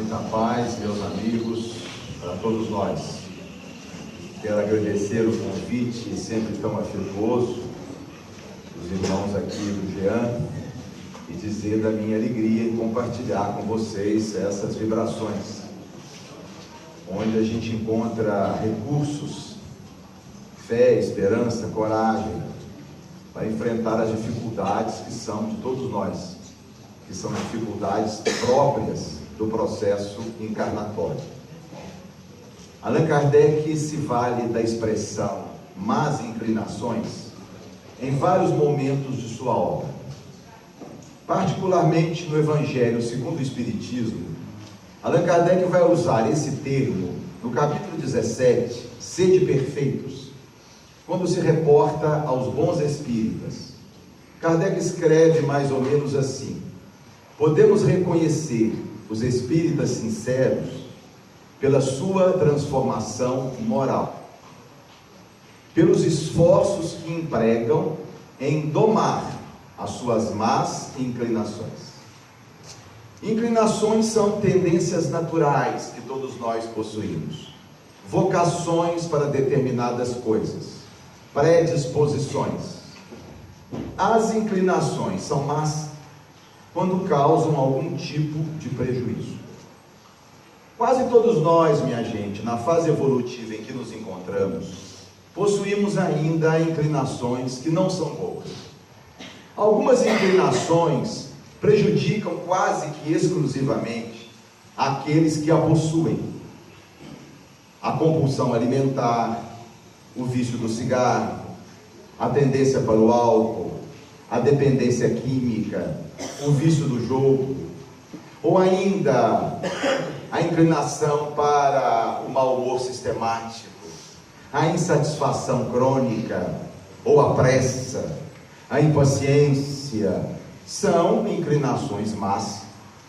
Muita paz, meus amigos, para todos nós. Quero agradecer o convite sempre tão afetuoso dos irmãos aqui do Jean e dizer da minha alegria em compartilhar com vocês essas vibrações, onde a gente encontra recursos, fé, esperança, coragem para enfrentar as dificuldades que são de todos nós, que são dificuldades próprias do processo encarnatório. Allan Kardec se vale da expressão más inclinações em vários momentos de sua obra. Particularmente no Evangelho segundo o Espiritismo, Allan Kardec vai usar esse termo no capítulo 17, Sede perfeitos, quando se reporta aos bons espíritas. Kardec escreve mais ou menos assim: podemos reconhecer os espíritas sinceros pela sua transformação moral, pelos esforços que empregam em domar as suas más inclinações. Inclinações são tendências naturais que todos nós possuímos, vocações para determinadas coisas, predisposições. As inclinações são más quando causam algum tipo de prejuízo. Quase todos nós, minha gente, na fase evolutiva em que nos encontramos, possuímos ainda inclinações que não são boas. Algumas inclinações prejudicam quase que exclusivamente aqueles que a possuem. A compulsão alimentar, o vício do cigarro, a tendência para o álcool, a dependência química, o vício do jogo, ou ainda a inclinação para o mau humor sistemático, a insatisfação crônica, ou a pressa, a impaciência, são inclinações más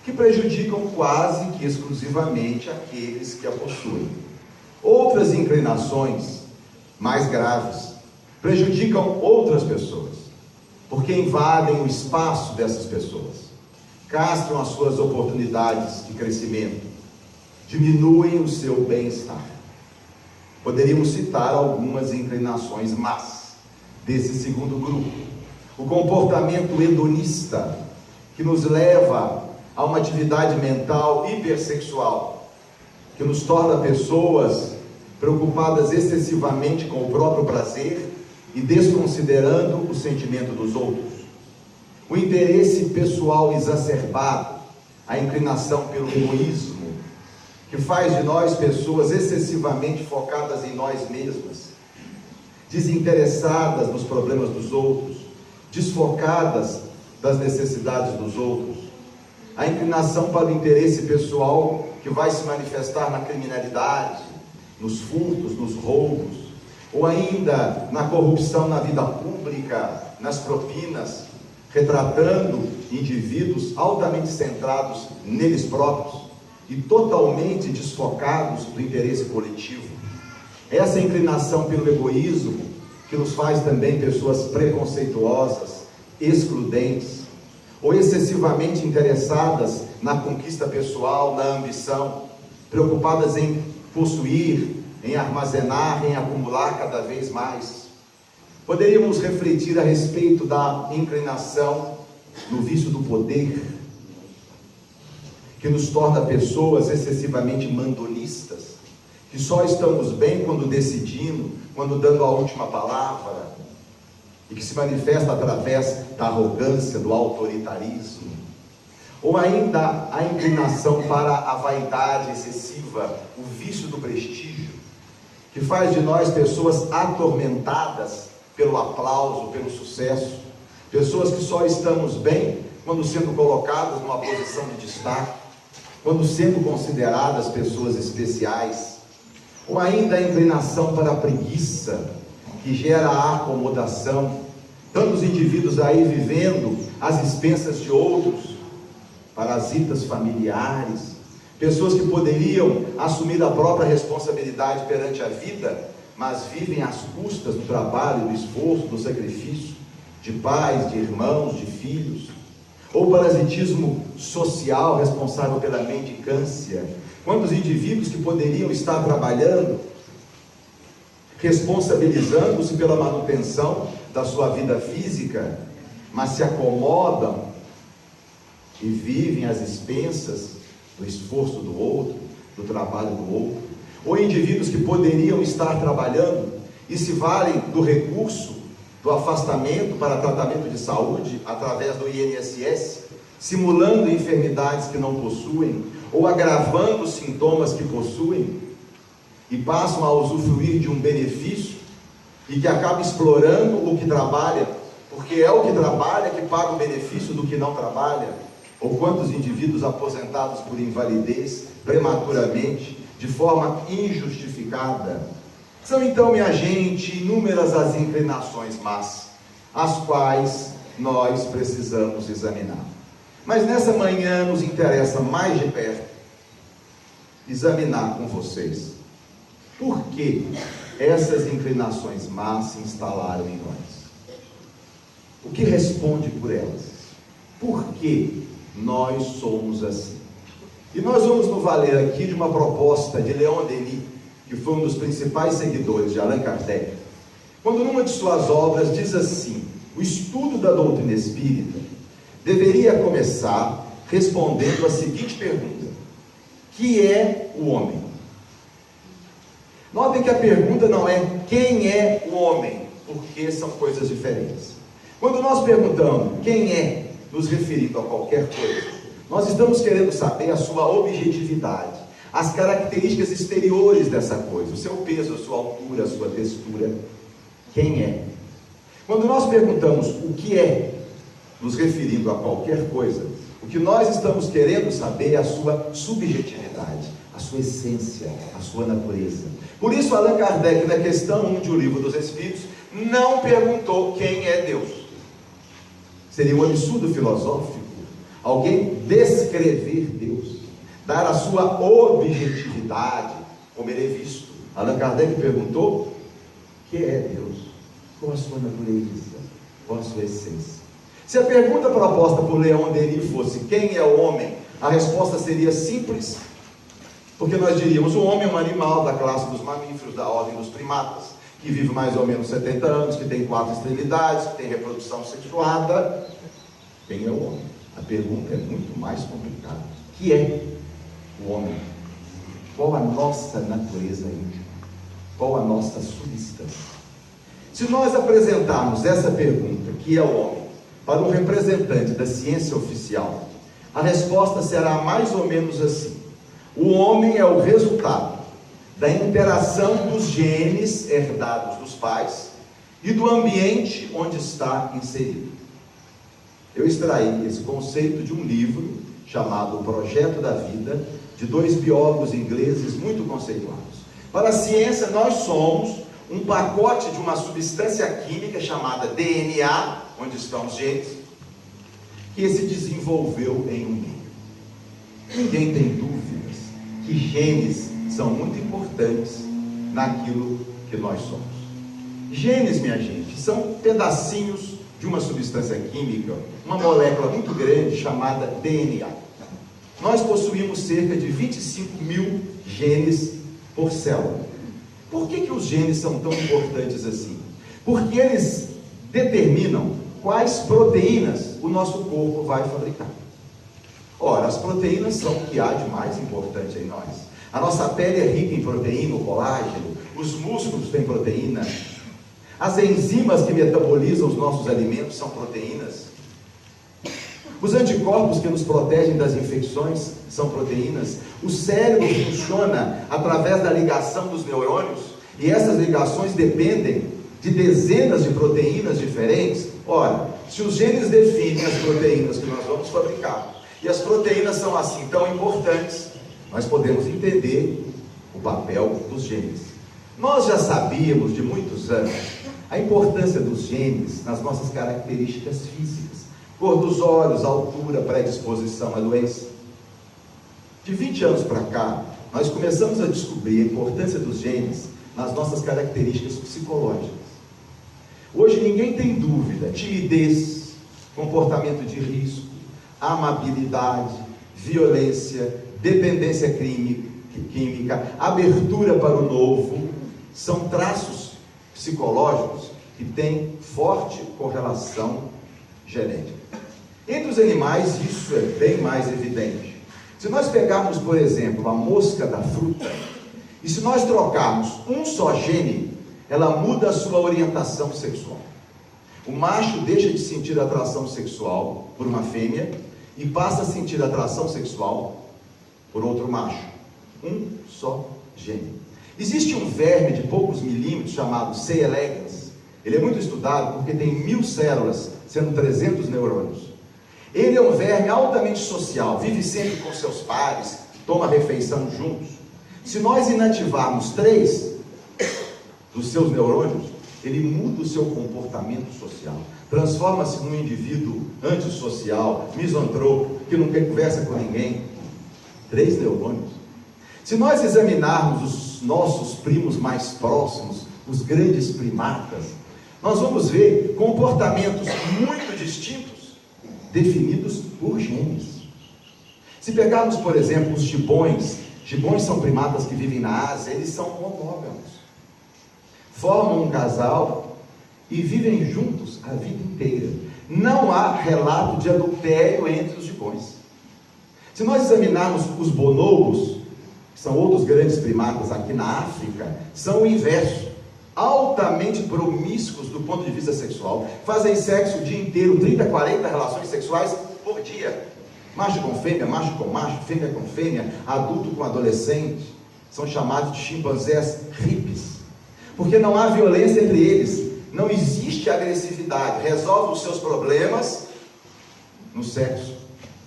que prejudicam quase que exclusivamente aqueles que a possuem. Outras inclinações mais graves prejudicam outras pessoas, porque invadem o espaço dessas pessoas, castram as suas oportunidades de crescimento, diminuem o seu bem-estar. Poderíamos citar algumas inclinações más desse segundo grupo. O comportamento hedonista, que nos leva a uma atividade mental hipersexual, que nos torna pessoas preocupadas excessivamente com o próprio prazer e desconsiderando o sentimento dos outros. O interesse pessoal exacerbado, a inclinação pelo egoísmo, que faz de nós pessoas excessivamente focadas em nós mesmas, desinteressadas nos problemas dos outros, desfocadas das necessidades dos outros. A inclinação para o interesse pessoal, que vai se manifestar na criminalidade, nos furtos, nos roubos, ou ainda na corrupção na vida pública, nas propinas, retratando indivíduos altamente centrados neles próprios e totalmente desfocados do interesse coletivo. Essa inclinação pelo egoísmo, que nos faz também pessoas preconceituosas, excludentes, ou excessivamente interessadas na conquista pessoal, na ambição, preocupadas em possuir, em armazenar, em acumular cada vez mais. Poderíamos refletir a respeito da inclinação no vício do poder, que nos torna pessoas excessivamente mandonistas, que só estamos bem quando decidimos, quando dando a última palavra, e que se manifesta através da arrogância, do autoritarismo. Ou ainda a inclinação para a vaidade excessiva, o vício do prestígio, que faz de nós pessoas atormentadas pelo aplauso, pelo sucesso, pessoas que só estamos bem quando sendo colocadas numa posição de destaque, quando sendo consideradas pessoas especiais. Ou ainda a inclinação para a preguiça, que gera a acomodação, tantos indivíduos aí vivendo às expensas de outros, parasitas familiares, pessoas que poderiam assumir a própria responsabilidade perante a vida, mas vivem às custas do trabalho, do esforço, do sacrifício, de pais, de irmãos, de filhos. ou parasitismo social responsável pela mendicância? Quantos indivíduos que poderiam estar trabalhando, responsabilizando-se pela manutenção da sua vida física, mas se acomodam e vivem às expensas do esforço do outro, do trabalho do outro? Ou indivíduos que poderiam estar trabalhando e se valem do recurso do afastamento para tratamento de saúde através do INSS, simulando enfermidades que não possuem, ou agravando os sintomas que possuem, e passam a usufruir de um benefício, e que acaba explorando o que trabalha, porque é o que trabalha que paga o benefício do que não trabalha? Ou quantos indivíduos aposentados por invalidez, prematuramente, de forma injustificada? São então, minha gente, inúmeras as inclinações más, as quais nós precisamos examinar. Mas nessa manhã nos interessa mais de perto examinar com vocês por que essas inclinações más se instalaram em nós. O que responde por elas? Por que nós somos assim? E nós vamos nos valer aqui de uma proposta de Leon Denis, que foi um dos principais seguidores de Allan Kardec, quando numa de suas obras diz assim: o estudo da doutrina espírita deveria começar respondendo a seguinte pergunta: que é o homem? Notem que a pergunta não é quem é o homem, porque são coisas diferentes. Quando nós perguntamos quem é, nos referindo a qualquer coisa, nós estamos querendo saber a sua objetividade, as características exteriores dessa coisa, o seu peso, a sua altura, a sua textura. Quem é? Quando nós perguntamos o que é, nos referindo a qualquer coisa, o que nós estamos querendo saber é a sua subjetividade, a sua essência, a sua natureza. Por isso Allan Kardec, na questão 1 de O Livro dos Espíritos, não perguntou quem é Deus. Seria um absurdo filosófico alguém descrever Deus, dar a sua objetividade, como ele é visto. Allan Kardec perguntou: o que é Deus? Qual a sua natureza? Qual a sua essência? Se a pergunta proposta por Leon Denis fosse quem é o homem, a resposta seria simples, porque nós diríamos: o homem é um animal da classe dos mamíferos, da ordem dos primatas, que vive mais ou menos 70 anos, que tem 4 extremidades, que tem reprodução sexuada. Quem é o homem? A pergunta é muito mais complicada. Que é o homem? Qual a nossa natureza íntima? Qual a nossa substância? Se nós apresentarmos essa pergunta, que é o homem, para um representante da ciência oficial, a resposta será mais ou menos assim: o homem é o resultado da interação dos genes herdados dos pais e do ambiente onde está inserido. Eu extraí esse conceito de um livro chamado O Projeto da Vida, de 2 biólogos ingleses muito conceituados. Para a ciência, nós somos um pacote de uma substância química chamada DNA, onde estão os genes, que se desenvolveu em um meio. Ninguém tem dúvidas que genes são muito importantes naquilo que nós somos. Genes, minha gente, são pedacinhos de uma substância química, uma molécula muito grande chamada DNA. Nós possuímos cerca de 25 mil genes por célula. Por que os genes são tão importantes assim? Porque eles determinam quais proteínas o nosso corpo vai fabricar. Ora, as proteínas são o que há de mais importante em nós. A nossa pele é rica em proteína, o colágeno, os músculos têm proteína, as enzimas que metabolizam os nossos alimentos são proteínas, os anticorpos que nos protegem das infecções são proteínas, o cérebro funciona através da ligação dos neurônios, e essas ligações dependem de dezenas de proteínas diferentes. Ora, se os genes definem as proteínas que nós vamos fabricar, e as proteínas são assim tão importantes, nós podemos entender o papel dos genes. Nós já sabíamos de muitos anos a importância dos genes nas nossas características físicas: cor dos olhos, altura, predisposição à doença. De 20 anos para cá, nós começamos a descobrir a importância dos genes nas nossas características psicológicas. Hoje ninguém tem dúvida: timidez, comportamento de risco, amabilidade, violência, dependência química, abertura para o novo, são traços psicológicos que têm forte correlação genética. Entre os animais, isso é bem mais evidente. Se nós pegarmos, por exemplo, a mosca da fruta, e se nós trocarmos um só gene, ela muda a sua orientação sexual. O macho deixa de sentir atração sexual por uma fêmea e passa a sentir atração sexual por outro macho. Um só gene. Existe um verme de poucos milímetros chamado C. elegans. Ele é muito estudado porque tem 1000 células, sendo 300 neurônios. Ele é um verme altamente social, vive sempre com seus pares, toma refeição juntos. Se nós inativarmos 3 dos seus neurônios, ele muda o seu comportamento social, transforma-se num indivíduo antissocial, misantropo, que não quer conversa com ninguém. 3 neurônios. Se nós examinarmos os nossos primos mais próximos, os grandes primatas, nós vamos ver comportamentos muito distintos, definidos por genes. Se pegarmos, por exemplo, os gibões são primatas que vivem na Ásia, eles são monógamos. Formam um casal e vivem juntos a vida inteira. Não há relato de adultério entre os gibões. Se nós examinarmos os bonobos, que são outros grandes primatas aqui na África, são o inverso. Altamente promíscuos do ponto de vista sexual. Fazem sexo o dia inteiro, 30, 40 relações sexuais por dia. Macho com fêmea, macho com macho, fêmea com fêmea, adulto com adolescente. São chamados de chimpanzés hippies. Porque não há violência entre eles, não existe agressividade, resolve os seus problemas no sexo.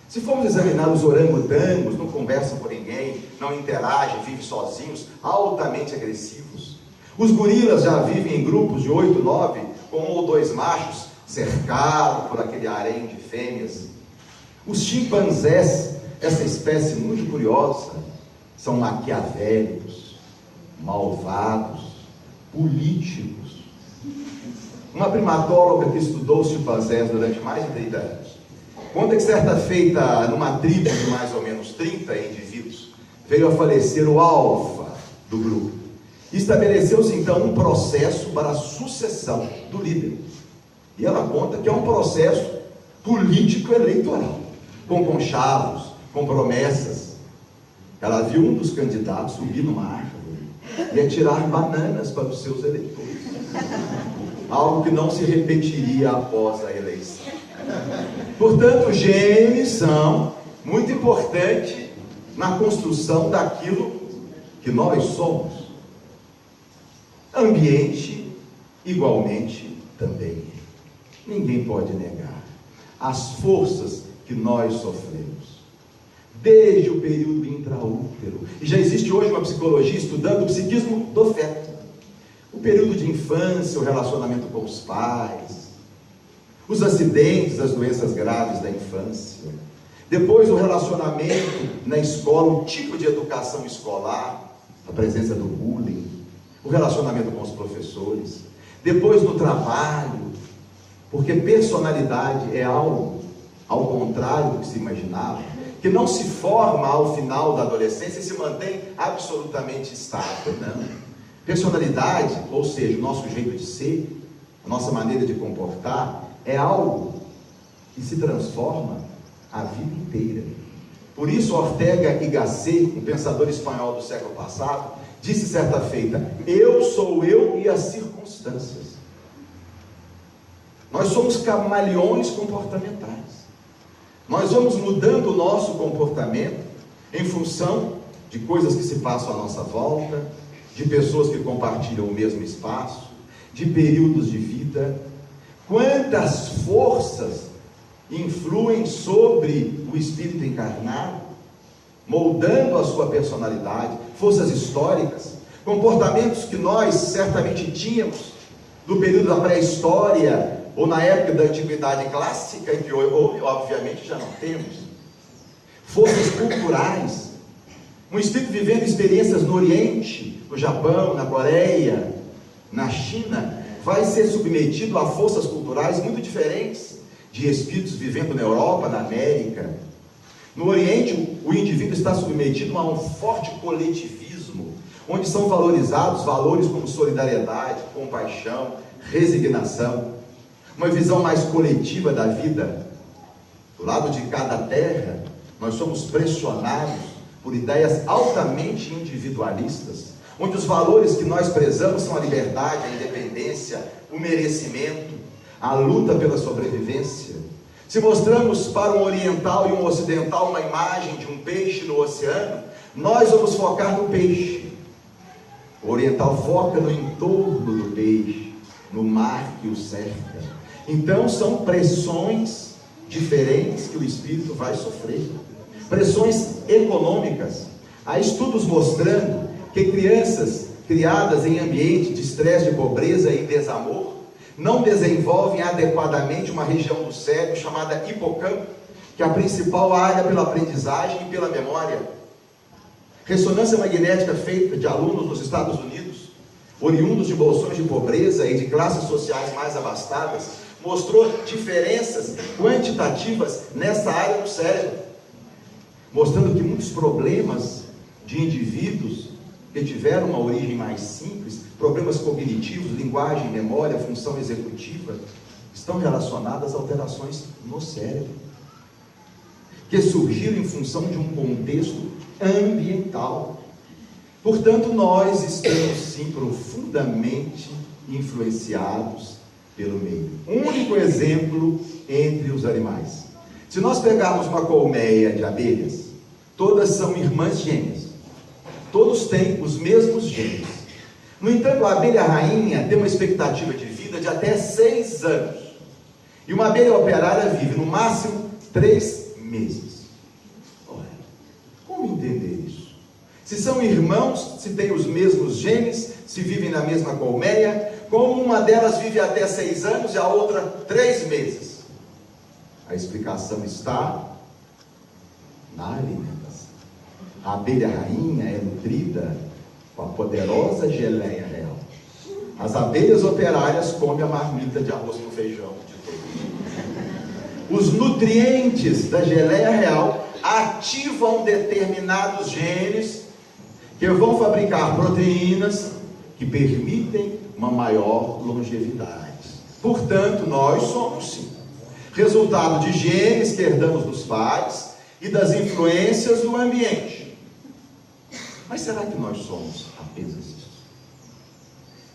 Se formos examinar os orangotangos, não conversam com ninguém, não interagem, vivem sozinhos, altamente agressivos. Os gorilas já vivem em grupos de 8, 9, com 1 ou 2 machos, cercados por aquele harém de fêmeas. Os chimpanzés, essa espécie muito curiosa, são maquiavélicos, malvados, políticos. Uma primatóloga que estudou os chimpanzés durante mais de 30 anos conta que certa feita, numa tribo de mais ou menos 30 indivíduos, veio a falecer o alfa do grupo. Estabeleceu-se então um processo para a sucessão do líder. E ela conta que é um processo político-eleitoral, com conchavos, com promessas. Ela viu um dos candidatos subir numa árvore e atirar bananas para os seus eleitores. Algo que não se repetiria após a eleição. Portanto, os genes são muito importantes na construção daquilo que nós somos. Ambiente, igualmente, também. Ninguém pode negar as forças que nós sofremos, desde o período intraútero. E já existe hoje uma psicologia estudando o psiquismo do feto. O período de infância, o relacionamento com os pais, os acidentes, as doenças graves da infância. Depois o relacionamento na escola, o tipo de educação escolar, a presença do bullying, o relacionamento com os professores. Depois no trabalho, porque personalidade é algo, ao contrário do que se imaginava, que não se forma ao final da adolescência e se mantém absolutamente estável, não. Personalidade, ou seja, o nosso jeito de ser, a nossa maneira de comportar, é algo que se transforma a vida inteira. Por isso Ortega y Gasset, um pensador espanhol do século passado, disse certa feita: eu sou eu e as circunstâncias. Nós somos camaleões comportamentais. Nós vamos mudando o nosso comportamento em função de coisas que se passam à nossa volta, de pessoas que compartilham o mesmo espaço, de períodos de vida. Quantas forças influem sobre o espírito encarnado, moldando a sua personalidade, forças históricas, comportamentos que nós certamente tínhamos no período da pré-história, ou na época da antiguidade clássica, e que obviamente já não temos. Forças culturais, um espírito vivendo experiências no Oriente, no Japão, na Coreia, na China, vai ser submetido a forças culturais muito diferentes, de espíritos vivendo na Europa, na América. No Oriente, o indivíduo está submetido a um forte coletivismo, onde são valorizados valores como solidariedade, compaixão, resignação, uma visão mais coletiva da vida. Do lado de cada terra, nós somos pressionados por ideias altamente individualistas, onde os valores que nós prezamos são a liberdade, a independência, o merecimento, a luta pela sobrevivência. Se mostramos para um oriental e um ocidental uma imagem de um peixe no oceano, nós vamos focar no peixe. O oriental foca no entorno do peixe, no mar que o cerca. Então são pressões diferentes que o espírito vai sofrer. Pressões econômicas. Há estudos mostrando que crianças criadas em ambiente de estresse, de pobreza e desamor não desenvolvem adequadamente uma região do cérebro chamada hipocampo, que é a principal área pela aprendizagem e pela memória. Ressonância magnética feita de alunos nos Estados Unidos, oriundos de bolsões de pobreza e de classes sociais mais abastadas, mostrou diferenças quantitativas nessa área do cérebro, mostrando que muitos problemas de indivíduos que tiveram uma origem mais simples, problemas cognitivos, linguagem, memória, função executiva, estão relacionadas a alterações no cérebro, que surgiram em função de um contexto ambiental. Portanto, nós estamos sim profundamente influenciados pelo meio. Um único exemplo entre os animais. Se nós pegarmos uma colmeia de abelhas, todas são irmãs gêmeas. Todos têm os mesmos genes. No entanto, a abelha rainha tem uma expectativa de vida de até 6 anos. E uma abelha operária vive no máximo 3 meses. Ora, como entender isso? Se são irmãos, se têm os mesmos genes, se vivem na mesma colmeia, como uma delas vive até 6 anos e a outra 3 meses? A explicação está na alimentação. A abelha rainha é nutrida com a poderosa geleia real. As abelhas operárias comem a marmita de arroz com feijão de todo. Os nutrientes da geleia real ativam determinados genes que vão fabricar proteínas que permitem uma maior longevidade. Portanto, nós somos sim resultado de genes que herdamos dos pais e das influências do ambiente. Mas será que nós somos apenas isso?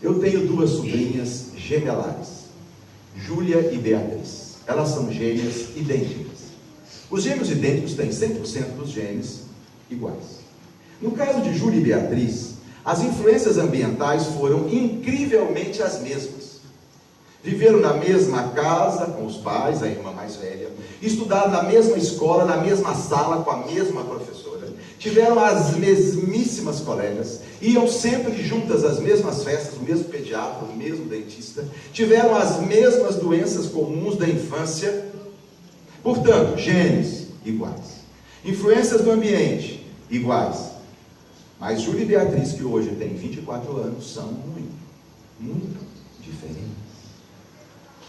Eu tenho 2 sobrinhas gemelares, Júlia e Beatriz. Elas são gêmeas idênticas. Os gêmeos idênticos têm 100% dos genes iguais. No caso de Júlia e Beatriz, as influências ambientais foram incrivelmente as mesmas. Viveram na mesma casa com os pais, a irmã mais velha, estudaram na mesma escola, na mesma sala com a mesma professora, tiveram as mesmíssimas colegas, iam sempre juntas às mesmas festas, o mesmo pediatra, o mesmo dentista, tiveram as mesmas doenças comuns da infância. Portanto, genes iguais, influências do ambiente iguais. Mas Júlia e Beatriz, que hoje têm 24 anos, são muito diferentes.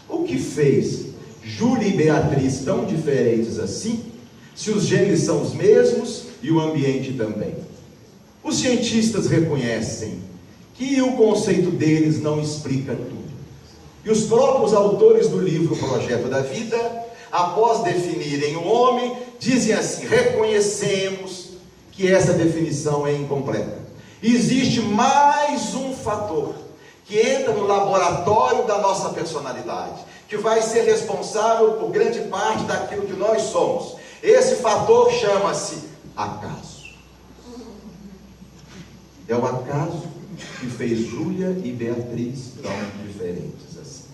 O que fez Júlia e Beatriz tão diferentes assim, se os genes são os mesmos e o ambiente também? Os cientistas reconhecem que o conceito deles não explica tudo. E os próprios autores do livro Projeto da Vida, após definirem o homem, dizem assim: reconhecemos que essa definição é incompleta. Existe mais um fator que entra no laboratório da nossa personalidade, que vai ser responsável por grande parte daquilo que nós somos. Esse fator chama-se acaso. É o acaso que fez Júlia e Beatriz tão diferentes assim.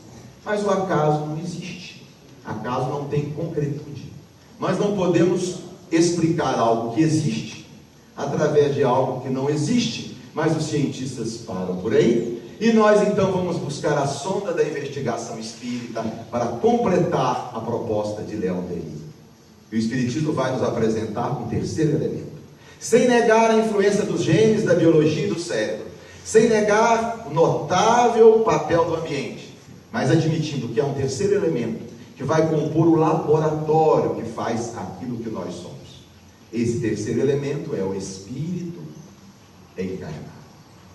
Mas o acaso não existe. Acaso não tem concretude. Nós não podemos explicar algo que existe através de algo que não existe. Mas os cientistas param por aí. E nós então vamos buscar a sonda da investigação espírita para completar a proposta de Leon Denis. E o Espiritismo vai nos apresentar um terceiro elemento. Sem negar a influência dos genes, da biologia e do cérebro. Sem negar o notável papel do ambiente. Mas admitindo que há um terceiro elemento que vai compor o laboratório que faz aquilo que nós somos. Esse terceiro elemento é o espírito encarnado,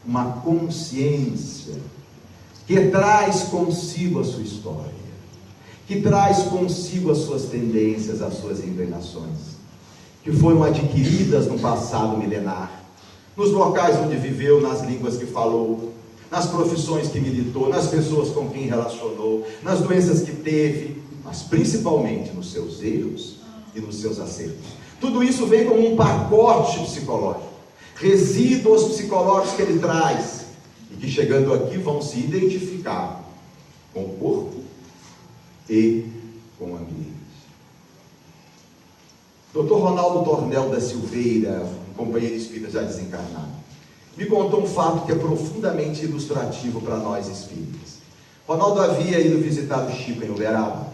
uma consciência que traz consigo a sua história, que traz consigo as suas tendências, as suas inclinações, que foram adquiridas no passado milenar, nos locais onde viveu, nas línguas que falou, nas profissões que militou, nas pessoas com quem relacionou, nas doenças que teve, mas principalmente nos seus erros e nos seus acertos. Tudo isso vem como um pacote psicológico, resíduos psicológicos que ele traz, e que chegando aqui vão se identificar com o corpo e com o ambiente. Dr. Ronaldo Tornel da Silveira, um companheiro espírita já desencarnado, me contou um fato que é profundamente ilustrativo para nós espíritas. Ronaldo havia ido visitar o Chico em Uberaba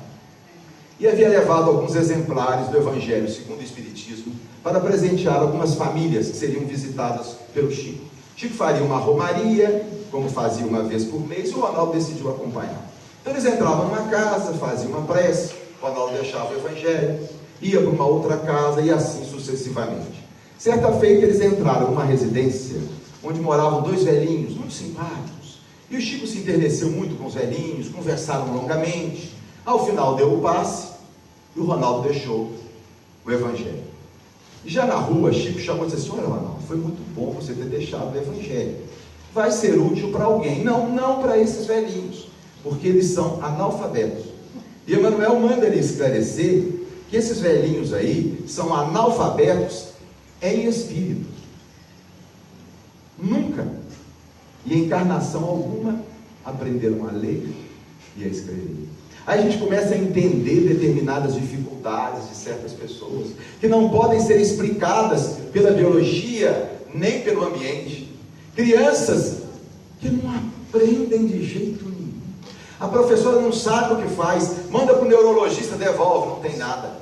e havia levado alguns exemplares do Evangelho segundo o Espiritismo para presentear algumas famílias que seriam visitadas pelo Chico. Chico faria uma romaria, como fazia uma vez por mês, e o Ronaldo decidiu acompanhar. Então eles entravam numa casa, faziam uma prece, o Ronaldo deixava o Evangelho, ia para uma outra casa e assim sucessivamente. Certa feita eles entraram numa residência onde moravam dois velhinhos, muito simpáticos, e o Chico se enterneceu muito com os velhinhos, conversaram longamente. Ao final deu o passe e o Ronaldo deixou o Evangelho. E já na rua, Chico chamou e disse assim: olha, Ronaldo, foi muito bom você ter deixado o Evangelho, vai ser útil para alguém. Não para esses velhinhos, porque eles são analfabetos. E Emmanuel manda ele esclarecer que esses velhinhos aí são analfabetos em espírito. Nunca, e encarnação alguma, aprenderam a ler e a escrever. Aí a gente começa a entender determinadas dificuldades de certas pessoas, que não podem ser explicadas pela biologia, nem pelo ambiente. Crianças que não aprendem de jeito nenhum. A professora não sabe o que faz, manda para o neurologista, devolve, não tem nada.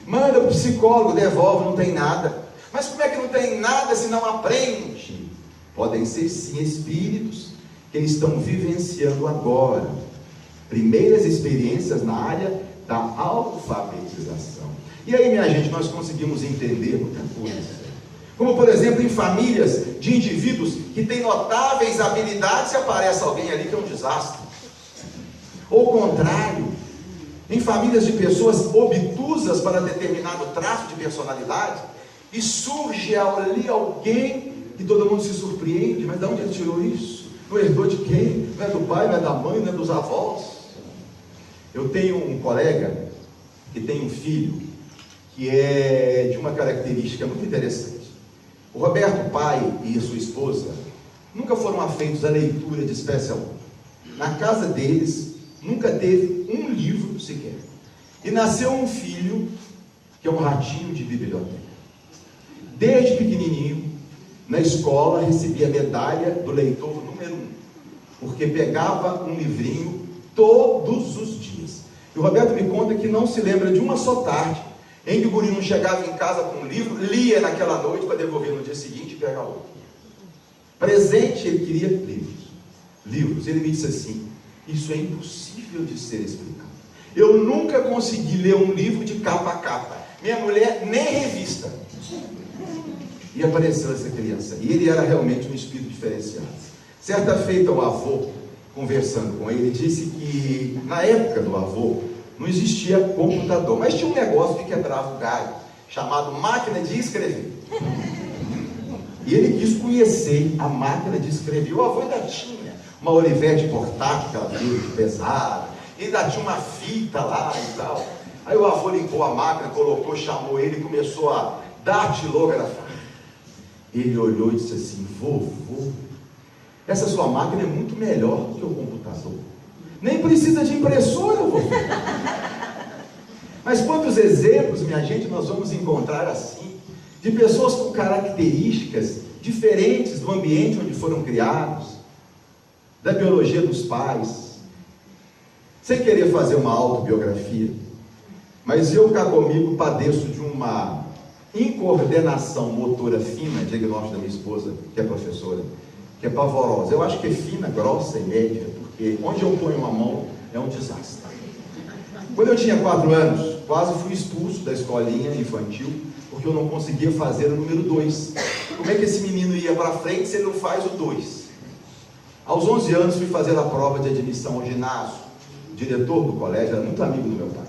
Manda para o psicólogo, devolve, não tem nada. Mas como é que não tem nada se não aprende? Podem ser sim espíritos que estão vivenciando agora primeiras experiências na área da alfabetização. E aí, minha gente, nós conseguimos entender muita coisa. Como, por exemplo, em famílias de indivíduos que têm notáveis habilidades e aparece alguém ali que é um desastre. Ou o contrário, em famílias de pessoas obtusas para determinado traço de personalidade, e surge ali alguém e todo mundo se surpreende: mas de onde ele tirou isso? Não herdou de quem? Não é do pai, não é da mãe, não é dos avós. Eu tenho um colega que tem um filho que é de uma característica muito interessante. O Roberto, pai, e sua esposa nunca foram afeitos à leitura de espécie alguma. Na casa deles nunca teve um livro sequer. E nasceu um filho que é um ratinho de biblioteca. Desde pequenininho, na escola, recebia a medalha do leitor número 1, porque pegava um livrinho todos os dias. E o Roberto me conta que não se lembra de uma só tarde em que o guri não chegava em casa com um livro, lia naquela noite para devolver no dia seguinte e pegar outro. Presente, ele queria livros. Ele me disse assim: isso é impossível de ser explicado. Eu nunca consegui ler um livro de capa a capa. Minha mulher, nem revista. E apareceu essa criança, e ele era realmente um espírito diferenciado. Certa feita, o avô, conversando com ele, disse que na época do avô não existia computador, mas tinha um negócio que quebrava o galho, chamado máquina de escrever. E ele quis conhecer a máquina de escrever. O avô ainda tinha uma Olivetti portátil, aquela verde pesada, e ainda tinha uma fita lá e tal. Aí o avô limpou a máquina, colocou, chamou ele e começou a datilografar. Ele olhou e disse assim: vovô, essa sua máquina é muito melhor do que o computador. Nem precisa de impressora, vovô. Mas quantos exemplos, minha gente, nós vamos encontrar assim, de pessoas com características diferentes do ambiente onde foram criados, da biologia dos pais. Sem querer fazer uma autobiografia, mas eu cá comigo padeço de uma incoordenação motora fina, diagnóstico da minha esposa, que é professora, que é pavorosa. Eu acho que é fina, grossa e média, porque onde eu ponho a mão é um desastre. Quando eu tinha 4 anos, quase fui expulso da escolinha infantil, porque eu não conseguia fazer o número 2. Como é que esse menino ia para frente se ele não faz o 2? Aos 11 anos fui fazer a prova de admissão ao ginásio. O diretor do colégio era muito amigo do meu pai.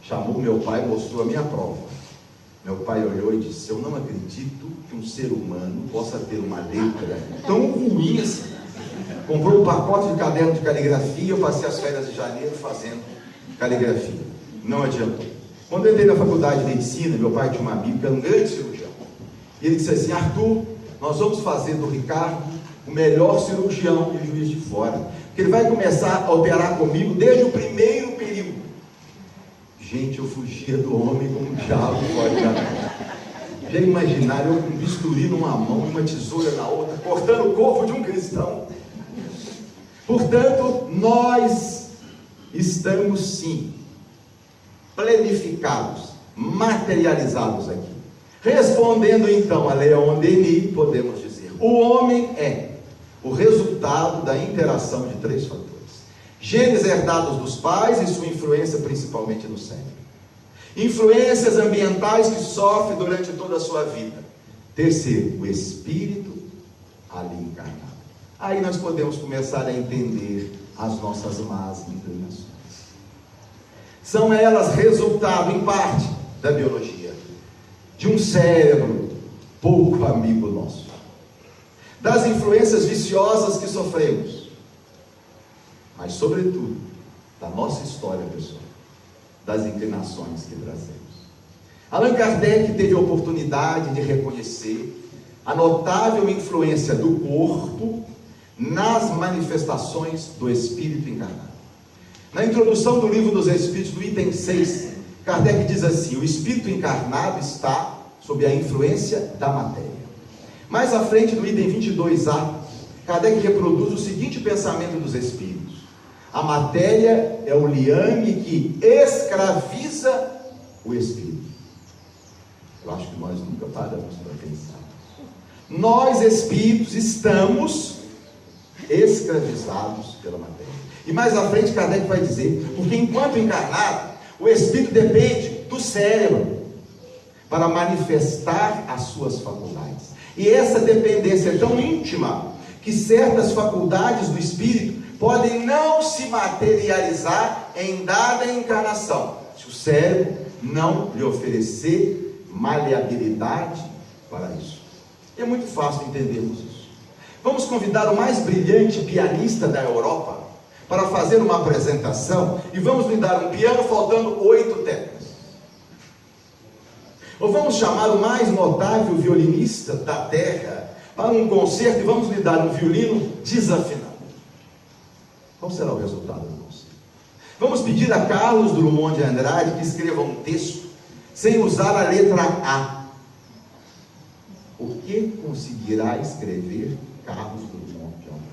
Chamou meu pai e mostrou a minha prova. Meu pai olhou e disse: eu não acredito que um ser humano possa ter uma letra tão ruim assim. Comprou um pacote de caderno de caligrafia. Eu passei as férias de janeiro fazendo caligrafia. Não adiantou. Quando eu entrei na faculdade de medicina, meu pai tinha um amigo que era um grande cirurgião. E ele disse assim: Arthur, nós vamos fazer do Ricardo o melhor cirurgião e Juiz de Fora, porque ele vai começar a operar comigo desde o primeiro período. Gente, eu fugia do homem como um diabo fora de casa. Já imaginaram eu com um bisturi numa mão e uma tesoura na outra, cortando o corpo de um cristão? Portanto, nós estamos sim planificados, materializados aqui. Respondendo então a Leon Denis, podemos dizer: o homem é o resultado da interação de 3 fatores: genes herdados dos pais e sua influência principalmente no cérebro, influências ambientais que sofre durante toda a sua vida. Terceiro, o espírito ali encarnado. Aí nós podemos começar a entender as nossas más inclinações. São elas resultado, em parte, da biologia, de um cérebro pouco amigo nosso, das influências viciosas que sofremos, mas, sobretudo, da nossa história pessoal, das inclinações que trazemos. Allan Kardec teve a oportunidade de reconhecer a notável influência do corpo nas manifestações do espírito encarnado. Na introdução do Livro dos Espíritos, do item 6, Kardec diz assim: o espírito encarnado está sob a influência da matéria. Mais à frente, no item 22A, Kardec reproduz o seguinte pensamento dos espíritos: a matéria é o liame que escraviza o espírito. Eu acho que nós nunca paramos para pensar. Nós, espíritos, estamos escravizados pela matéria. E mais à frente Kardec vai dizer: porque enquanto encarnado, o espírito depende do cérebro para manifestar as suas faculdades. E essa dependência é tão íntima que certas faculdades do espírito podem não se materializar em dada encarnação, se o cérebro não lhe oferecer maleabilidade para isso. E é muito fácil entendermos isso. Vamos convidar o mais brilhante pianista da Europa para fazer uma apresentação e vamos lhe dar um piano faltando 8 teclas. Ou vamos chamar o mais notável violinista da terra para um concerto e vamos lhe dar um violino desafinado. Qual será o resultado do concerto? Vamos pedir a Carlos Drummond de Andrade que escreva um texto sem usar a letra A. O que conseguirá escrever Carlos Drummond de Andrade?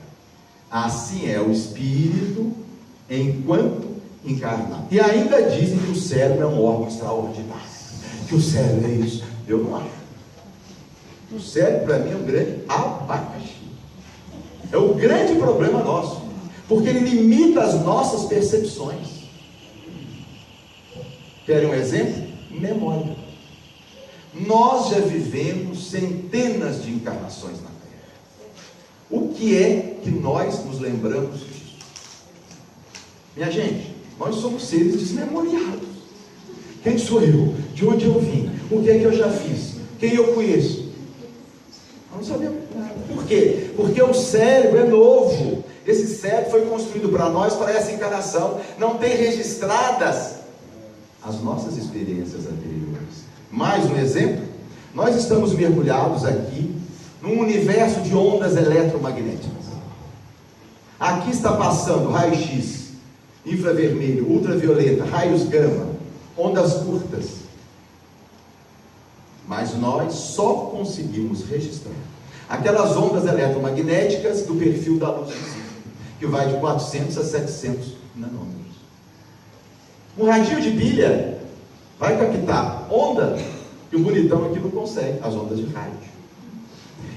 Assim é o espírito enquanto encarnado. E ainda dizem que o cérebro é um órgão extraordinário, que o cérebro é isso. Eu não acho. O cérebro para mim é um grande abacaxi. É o grande problema nosso, porque ele limita as nossas percepções. Querem um exemplo? Memória. Nós já vivemos centenas de encarnações na Terra. O que é que nós nos lembramos disso? Minha gente, nós somos seres desmemoriados. Quem sou eu? De onde eu vim? O que é que eu já fiz? Quem eu conheço? Nós não sabemos nada. Por quê? Porque o cérebro é novo. Esse cérebro foi construído para nós, para essa encarnação. Não tem registradas as nossas experiências anteriores. Mais um exemplo: nós estamos mergulhados aqui num universo de ondas eletromagnéticas. Aqui está passando raio-x, infravermelho, ultravioleta, raios gama, ondas curtas. Mas nós só conseguimos registrar aquelas ondas eletromagnéticas do perfil da luz visível, que vai de 400 a 700 nanômetros. Um radinho de pilha vai captar onda que o bonitão aqui não consegue, as ondas de rádio.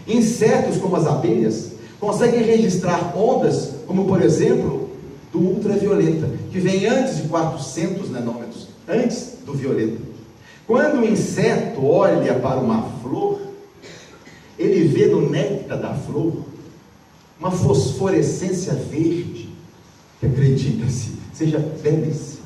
Insetos como as abelhas conseguem registrar ondas como, por exemplo, do ultravioleta, que vem antes de 400 nanômetros, antes do violeta. Quando o inseto olha para uma flor, ele vê no néctar da flor uma fosforescência verde, que, acredita-se, seja belíssima.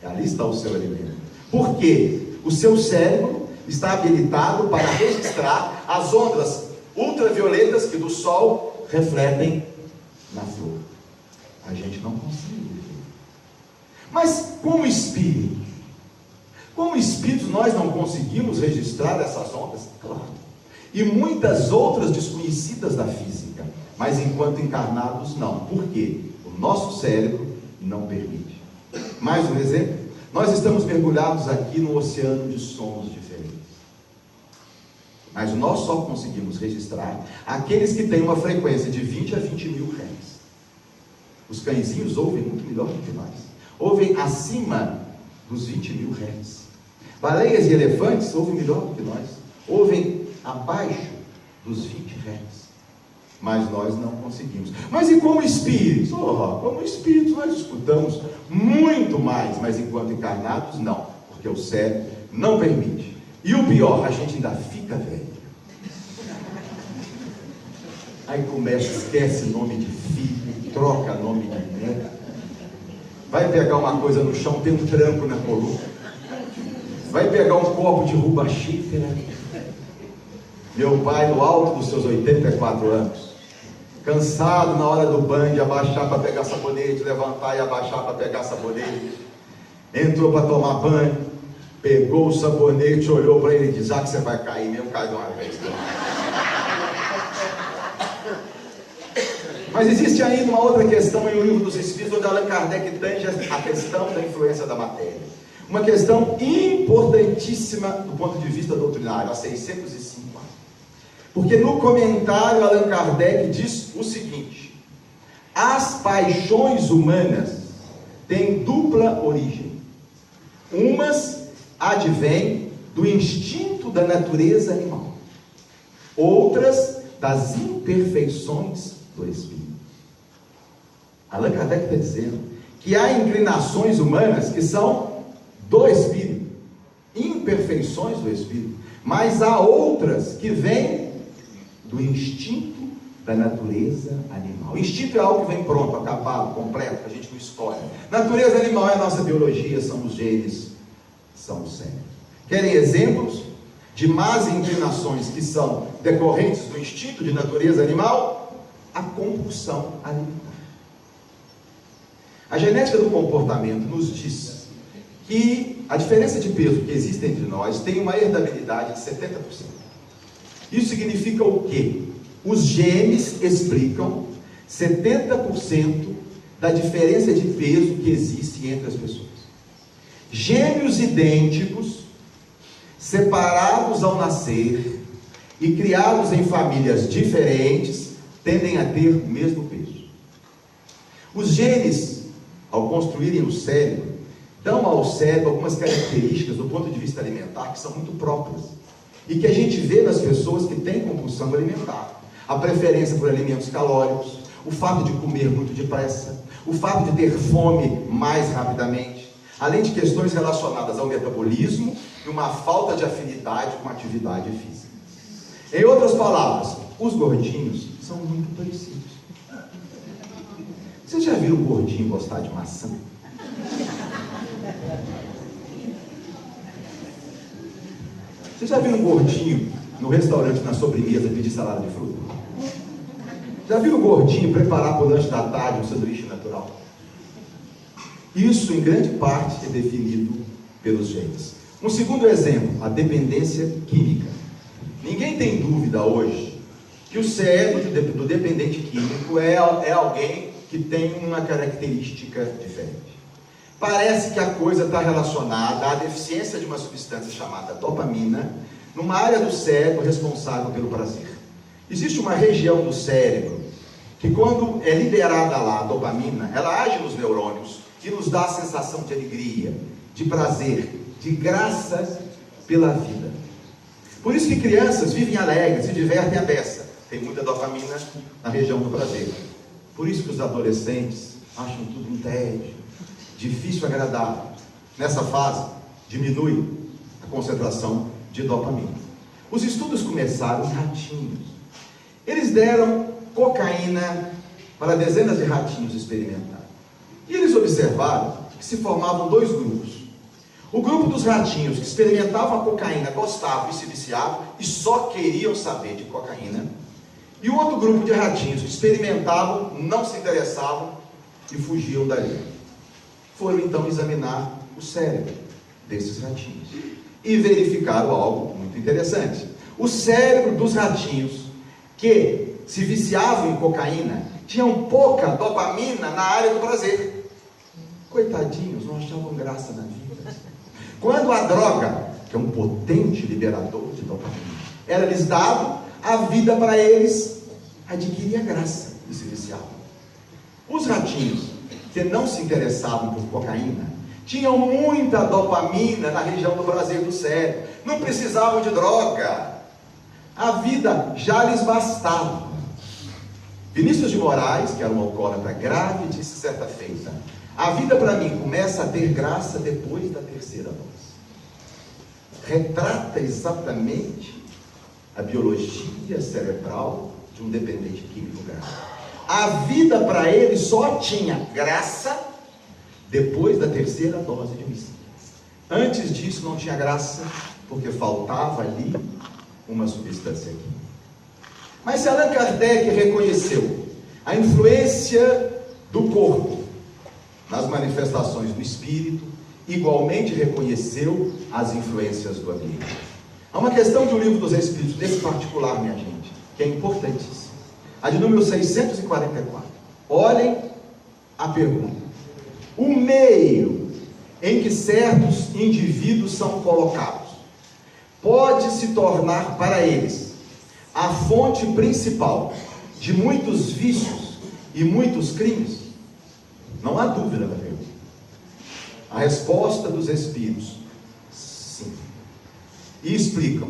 Ali está o seu alimento. Por quê? O seu cérebro está habilitado para registrar as ondas ultravioletas que do sol refletem na flor. A gente não consegue ver. Mas como espírito? Como espírito nós não conseguimos registrar essas ondas? Claro. E muitas outras desconhecidas da física. Mas enquanto encarnados, não. Por quê? O nosso cérebro não permite. Mais um exemplo. Nós estamos mergulhados aqui no oceano de sons diferentes. Mas nós só conseguimos registrar aqueles que têm uma frequência de 20 a 20 mil Hz. Os cãezinhos ouvem muito melhor do que nós. Ouvem acima dos 20 mil Hz. Baleias e elefantes ouvem melhor do que nós. Ouvem abaixo dos 20 Hz. Mas nós não conseguimos. Mas e como espíritos? Como espíritos nós escutamos muito mais, mas enquanto encarnados, não. Porque o cérebro não permite. E o pior, a gente ainda fica velho. Aí começa, esquece nome de filho, troca nome de neto. Vai pegar uma coisa no chão, tem um tranco na coluna. Vai pegar um copo de ruba xícara. Meu pai, no alto dos seus 84 anos, cansado na hora do banho de abaixar para pegar sabonete, levantar e abaixar para pegar sabonete, entrou para tomar banho, pegou o sabonete, olhou para ele e disse: ah, que você vai cair mesmo, cai de uma vez. Mas existe ainda uma outra questão em O Livro dos Espíritos, onde Allan Kardec tange a questão da influência da matéria. Uma questão importantíssima do ponto de vista doutrinário, a 605. Porque no comentário Allan Kardec diz o seguinte: as paixões humanas têm dupla origem. Umas advêm do instinto da natureza animal, outras das imperfeições do espírito. Allan Kardec está dizendo que há inclinações humanas que são do espírito, imperfeições do espírito, mas há outras que vêm do instinto da natureza animal. O instinto é algo que vem pronto, acabado, completo, que a gente não escolhe. Natureza animal é a nossa biologia, são os genes, são os cérebros. Querem exemplos de más inclinações que são decorrentes do instinto de natureza animal? A compulsão alimentar. A genética do comportamento nos diz que a diferença de peso que existe entre nós tem uma herdabilidade de 70%. Isso significa o quê? Os genes explicam 70% da diferença de peso que existe entre as pessoas. Gêmeos idênticos, separados ao nascer e criados em famílias diferentes, tendem a ter o mesmo peso. Os genes, ao construírem o cérebro, dão ao cérebro algumas características do ponto de vista alimentar que são muito próprias e que a gente vê nas pessoas que têm compulsão alimentar. A preferência por alimentos calóricos, o fato de comer muito depressa, o fato de ter fome mais rapidamente, além de questões relacionadas ao metabolismo e uma falta de afinidade com a atividade física. Em outras palavras, os gordinhos são muito parecidos. Vocês já viram um gordinho gostar de maçã? Vocês já viram um gordinho no restaurante, na sobremesa, pedir salada de fruta? Já viram um gordinho preparar para o lanche da tarde um sanduíche natural? Isso, em grande parte, é definido pelos genes. Um segundo exemplo, a dependência química. Ninguém tem dúvida hoje que o cérebro do dependente químico é alguém que tem uma característica diferente. Parece que a coisa está relacionada à deficiência de uma substância chamada dopamina, numa área do cérebro responsável pelo prazer. Existe uma região do cérebro que, quando é liberada lá a dopamina, ela age nos neurônios e nos dá a sensação de alegria, de prazer, de graça pela vida. Por isso que crianças vivem alegres, se divertem à beça. Tem muita dopamina na região do prazer. Por isso que os adolescentes acham tudo um tédio, difícil agradar. Nessa fase, diminui a concentração de dopamina. Os estudos começaram em ratinhos. Eles deram cocaína para dezenas de ratinhos experimentar. E eles observaram que se formavam dois grupos. O grupo dos ratinhos que experimentavam a cocaína, gostavam e se viciavam e só queriam saber de cocaína. E o outro grupo de ratinhos que experimentavam, não se interessavam e fugiam dali. Foram então examinar o cérebro desses ratinhos e verificaram algo muito interessante. O cérebro dos ratinhos que se viciavam em cocaína tinham pouca dopamina na área do prazer. Coitadinhos, não achavam graça na vida. Quando a droga, que é um potente liberador de dopamina, era lhes dado, a vida para eles adquiria graça e se viciavam. Os ratinhos que não se interessavam por cocaína tinham muita dopamina na região do prazer do cérebro, não precisavam de droga, a vida já lhes bastava. Vinícius de Moraes, que era um alcoólatra grave, disse certa feita: a vida para mim começa a ter graça depois da terceira dose. Retrata exatamente a biologia cerebral de um dependente químico grave. A vida para ele só tinha graça depois da terceira dose de uísque. Antes disso não tinha graça, porque faltava ali uma substância química. Mas se Allan Kardec reconheceu a influência do corpo nas manifestações do espírito, igualmente reconheceu as influências do ambiente. Há uma questão do Livro dos Espíritos, desse particular, minha gente, que é importantíssima. A de número 644. Olhem a pergunta. O meio em que certos indivíduos são colocados pode se tornar para eles a fonte principal de muitos vícios e muitos crimes? Não há dúvida na pergunta. A resposta dos Espíritos, sim. E explicam: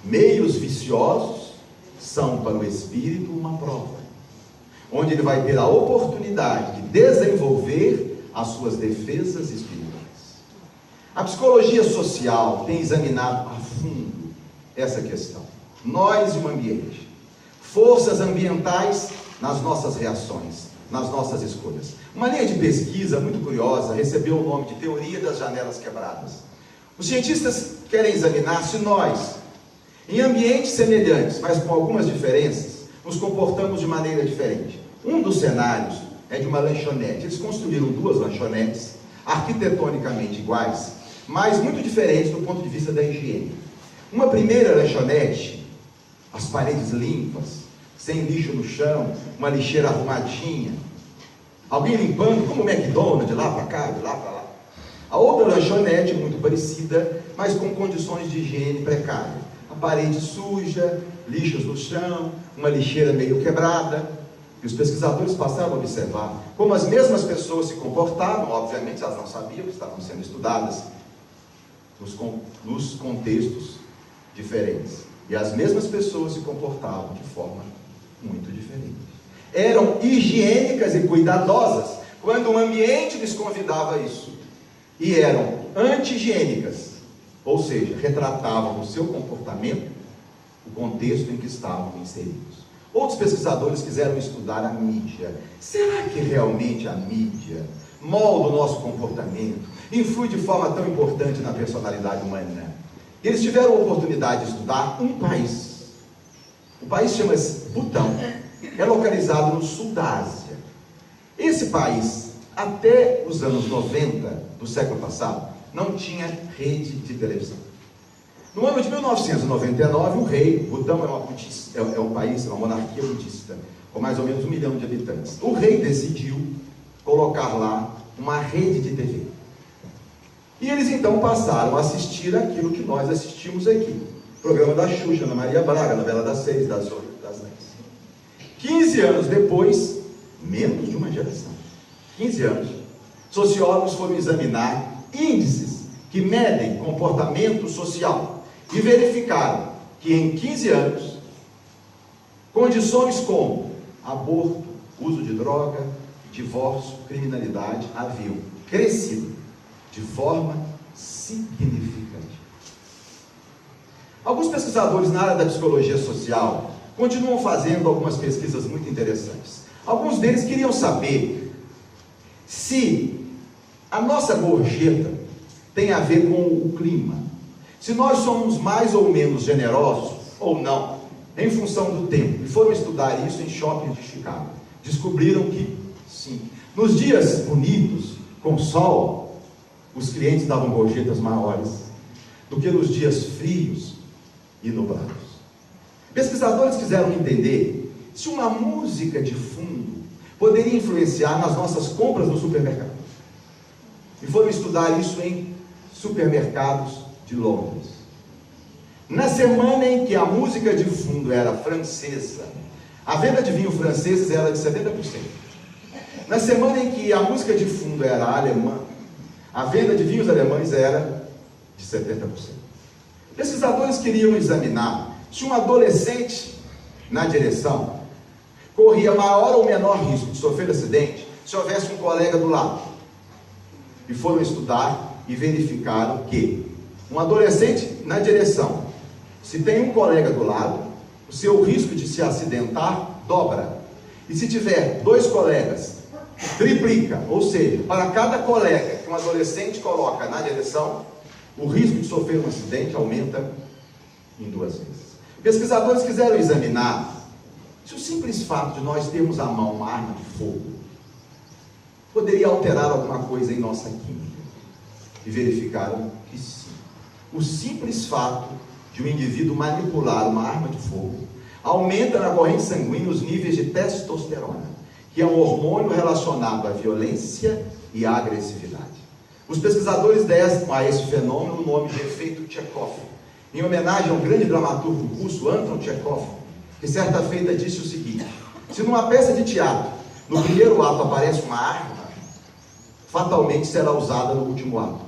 meios viciosos são para o espírito uma prova, onde ele vai ter a oportunidade de desenvolver as suas defesas espirituais. A psicologia social tem examinado a fundo essa questão. Nós e o ambiente, forças ambientais nas nossas reações, nas nossas escolhas. Uma linha de pesquisa muito curiosa recebeu o nome de teoria das janelas quebradas. Os cientistas querem examinar se nós, em ambientes semelhantes, mas com algumas diferenças, nos comportamos de maneira diferente. Um dos cenários é de uma lanchonete. Eles construíram duas lanchonetes, arquitetonicamente iguais, mas muito diferentes do ponto de vista da higiene. Uma primeira lanchonete, as paredes limpas, sem lixo no chão, uma lixeira arrumadinha, alguém limpando, como o McDonald's, de lá para cá, de lá para lá. A outra lanchonete, muito parecida, mas com condições de higiene precária. A parede suja, lixos no chão, uma lixeira meio quebrada. E os pesquisadores passaram a observar como as mesmas pessoas se comportavam. Obviamente elas não sabiam que estavam sendo estudadas nos contextos diferentes. E as mesmas pessoas se comportavam de forma muito diferente. Eram higiênicas e cuidadosas quando o ambiente lhes convidava a isso. E eram anti-higiênicas, ou seja, retratavam no seu comportamento o contexto em que estavam inseridos. Outros pesquisadores quiseram estudar a mídia. Será que realmente a mídia molda o nosso comportamento, influi de forma tão importante na personalidade humana? Eles tiveram a oportunidade de estudar um país. O país chama-se Butão. É localizado no sul da Ásia. Esse país, até os anos 90 do século passado, não tinha rede de televisão. No ano de 1999, o rei, Butão é um país, é uma monarquia budista, com mais ou menos 1 milhão de habitantes. O rei decidiu colocar lá uma rede de TV. E eles então passaram a assistir aquilo que nós assistimos aqui. Programa da Xuxa, Ana Maria Braga, novela das 6, das 8, das 10. 15 anos depois, menos de uma geração, 15 anos, sociólogos foram examinar índices que medem comportamento social e verificaram que em 15 anos, condições como aborto, uso de droga, divórcio, criminalidade haviam crescido de forma significativa. Alguns pesquisadores na área da psicologia social continuam fazendo algumas pesquisas muito interessantes. Alguns deles queriam saber se a nossa gorjeta tem a ver com o clima, se nós somos mais ou menos generosos ou não, em função do tempo. E foram estudar isso em shoppings de Chicago. Descobriram que sim, nos dias bonitos, com sol, os clientes davam gorjetas maiores do que nos dias frios e nublados. Pesquisadores quiseram entender se uma música de fundo poderia influenciar nas nossas compras no supermercado. E foram estudar isso em supermercados de Londres. Na semana em que a música de fundo era francesa, a venda de vinho franceses era de 70%. Na semana em que a música de fundo era alemã, a venda de vinhos alemães era de 70%. Pesquisadores queriam examinar se um adolescente na direção corria maior ou menor risco de sofrer acidente se houvesse um colega do lado. E foram estudar e verificaram que um adolescente na direção, se tem um colega do lado, o seu risco de se acidentar dobra. E se tiver dois colegas, triplica. Ou seja, para cada colega que um adolescente coloca na direção, o risco de sofrer um acidente aumenta em 2 vezes. Pesquisadores quiseram examinar se o simples fato de nós termos à mão uma arma de fogo poderia alterar alguma coisa em nossa química. E verificaram que sim. O simples fato de um indivíduo manipular uma arma de fogo aumenta na corrente sanguínea os níveis de testosterona, que é um hormônio relacionado à violência e à agressividade. Os pesquisadores deram a esse fenômeno o nome de efeito Chekhov, em homenagem ao grande dramaturgo russo Anton Chekhov, que certa feita disse o seguinte: se numa peça de teatro, no primeiro ato aparece uma arma, fatalmente será usada no último ato.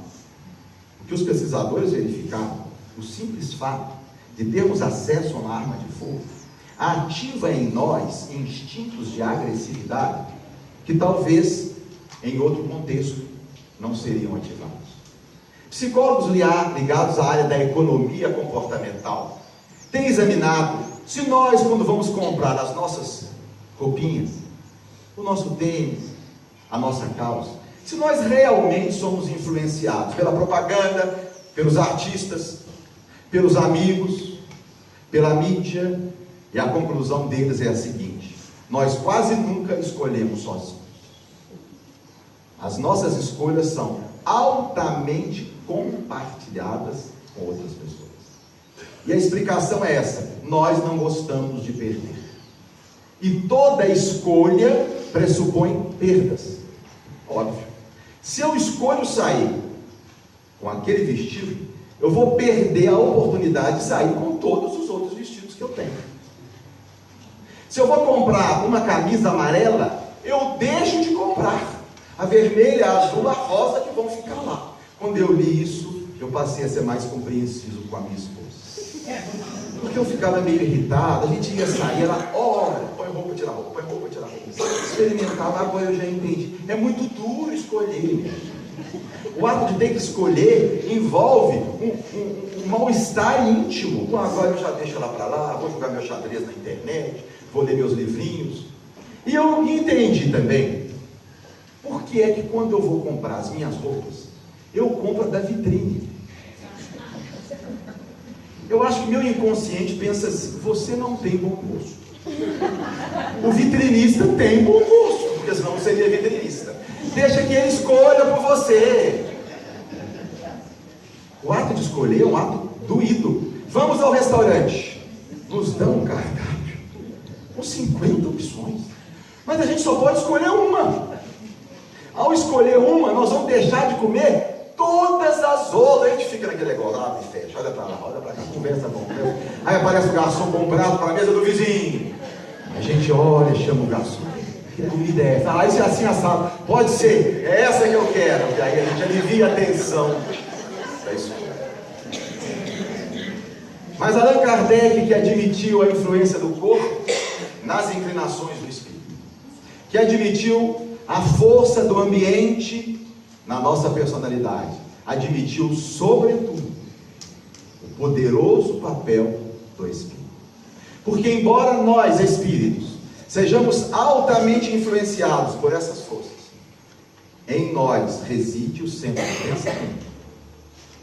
O que os pesquisadores verificaram, o simples fato de termos acesso a uma arma de fogo ativa em nós instintos de agressividade que talvez em outro contexto não seriam ativados. Psicólogos ligados à área da economia comportamental têm examinado se nós, quando vamos comprar as nossas roupinhas, o nosso tênis, a nossa calça, se nós realmente somos influenciados pela propaganda, pelos artistas, pelos amigos, pela mídia. E a conclusão deles é a seguinte: nós quase nunca escolhemos sozinhos. As nossas escolhas são altamente compartilhadas com outras pessoas. E a explicação é essa: nós não gostamos de perder. E toda escolha pressupõe perdas. Óbvio. Se eu escolho sair com aquele vestido, eu vou perder a oportunidade de sair com todos os outros vestidos que eu tenho. Se eu vou comprar uma camisa amarela, eu deixo de comprar a vermelha, a azul, a rosa, que vão ficar lá. Quando eu li isso, eu passei a ser mais compreensivo com a minha esposa. Porque eu ficava meio irritado, a gente ia sair, ela, olha, põe roupa, tira roupa, põe roupa, tira roupa. Experimentava, agora eu já entendi. É muito duro escolher. O ato de ter que escolher envolve um mal-estar íntimo. Bom, agora eu já deixo ela para lá, vou jogar meu xadrez na internet, vou ler meus livrinhos. E eu entendi também por que é que quando eu vou comprar as minhas roupas, eu compro da vitrine. Eu acho que meu inconsciente pensa assim: você não tem bom gosto. O vitrinista tem bom gosto, porque senão não seria vitrinista. Deixa que ele escolha por você. O ato de escolher é um ato doído. Vamos ao restaurante, nos dão um cardápio com 50 opções, mas a gente só pode escolher uma. Ao escolher uma, nós vamos deixar de comer todas as outras. A gente fica naquele negócio, abre e fecha, olha para lá, olha para cá, conversa, conversa. Aí aparece o garçom com um prato para a mesa do vizinho. A gente olha, chama o garçom: que comida é essa? Ah, isso é assim assado. Pode ser, é essa que eu quero. E aí a gente alivia a tensão da escolha. Mas Allan Kardec, que admitiu a influência do corpo nas inclinações do espírito, que admitiu a força do ambiente na nossa personalidade admitiu, sobretudo, o poderoso papel do Espírito. Porque embora nós, espíritos, sejamos altamente influenciados por essas forças, em nós reside o centro do pensamento,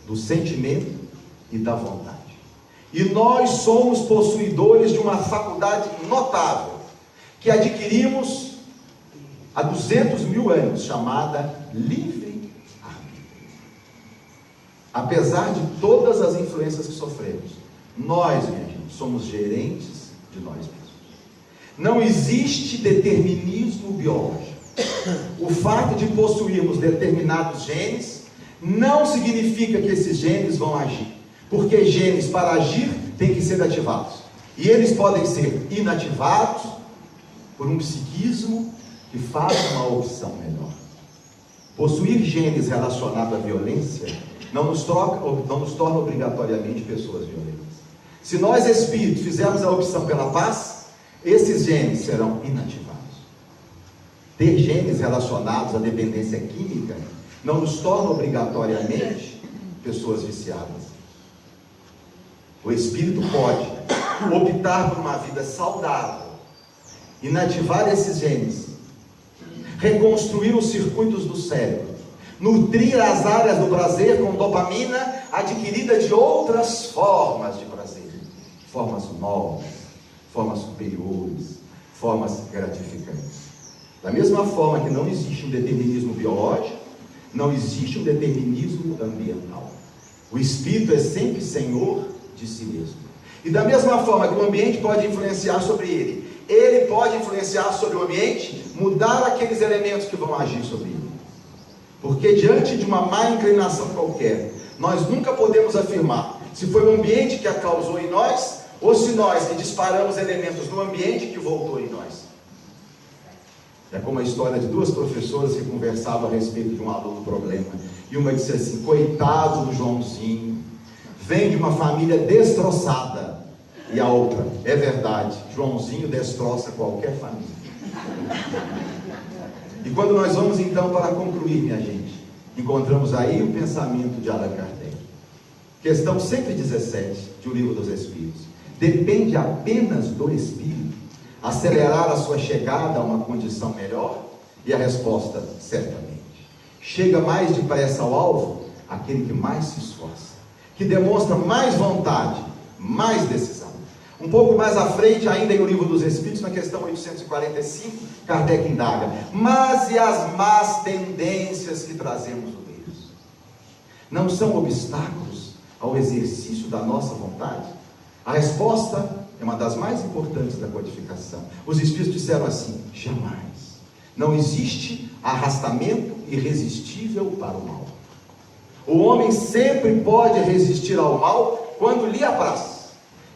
do sentimento e da vontade. E nós somos possuidores de uma faculdade notável, que adquirimos há 200 mil anos, chamada livre-arbítrio. Apesar de todas as influências que sofremos, nós, minha gente, somos gerentes de nós mesmos. Não existe determinismo biológico. O fato de possuirmos determinados genes não significa que esses genes vão agir, porque genes, para agir, têm que ser ativados, e eles podem ser inativados por um psiquismo que faz uma opção melhor. Possuir genes relacionados à violência não nos torna obrigatoriamente pessoas violentas. Se nós, espíritos, fizermos a opção pela paz, esses genes serão inativados. Ter genes relacionados à dependência química não nos torna obrigatoriamente pessoas viciadas. O espírito pode optar por uma vida saudável, inativar esses genes, reconstruir os circuitos do cérebro, nutrir as áreas do prazer com dopamina adquirida de outras formas de prazer, formas novas, formas superiores, formas gratificantes. Da mesma forma que não existe um determinismo biológico, não existe um determinismo ambiental. O espírito é sempre senhor de si mesmo. E da mesma forma que o ambiente pode influenciar sobre ele, ele pode influenciar sobre o ambiente, mudar aqueles elementos que vão agir sobre ele. Porque diante de uma má inclinação qualquer, nós nunca podemos afirmar se foi o ambiente que a causou em nós, ou se nós que disparamos elementos no ambiente que voltou em nós. É como a história de duas professoras que conversavam a respeito de um aluno problema. E uma disse assim: coitado do Joãozinho, vem de uma família destroçada. E a outra: é verdade, Joãozinho destroça qualquer família. E quando nós vamos então para concluir, minha gente, encontramos aí o pensamento de Allan Kardec. Questão 117 de O Livro dos Espíritos. Depende apenas do espírito acelerar a sua chegada a uma condição melhor? E a resposta: certamente. Chega mais depressa ao alvo aquele que mais se esforça, que demonstra mais vontade, mais decisão. Um pouco mais à frente, ainda em O Livro dos Espíritos, na questão 845, Kardec indaga: mas e as más tendências que trazemos no berço? Não são obstáculos ao exercício da nossa vontade? A resposta é uma das mais importantes da codificação. Os Espíritos disseram assim: jamais. Não existe arrastamento irresistível para o mal. O homem sempre pode resistir ao mal quando lhe apraz.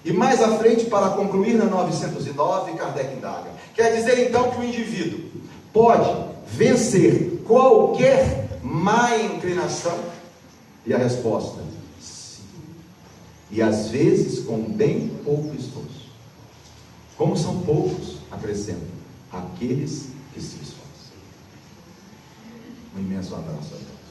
E mais à frente, para concluir, na 909, Kardec indaga: quer dizer então que o indivíduo pode vencer qualquer má inclinação? E a resposta: sim. E às vezes com bem pouco esforço. Como são poucos, acrescento, aqueles que se esforçam. Um imenso abraço a todos.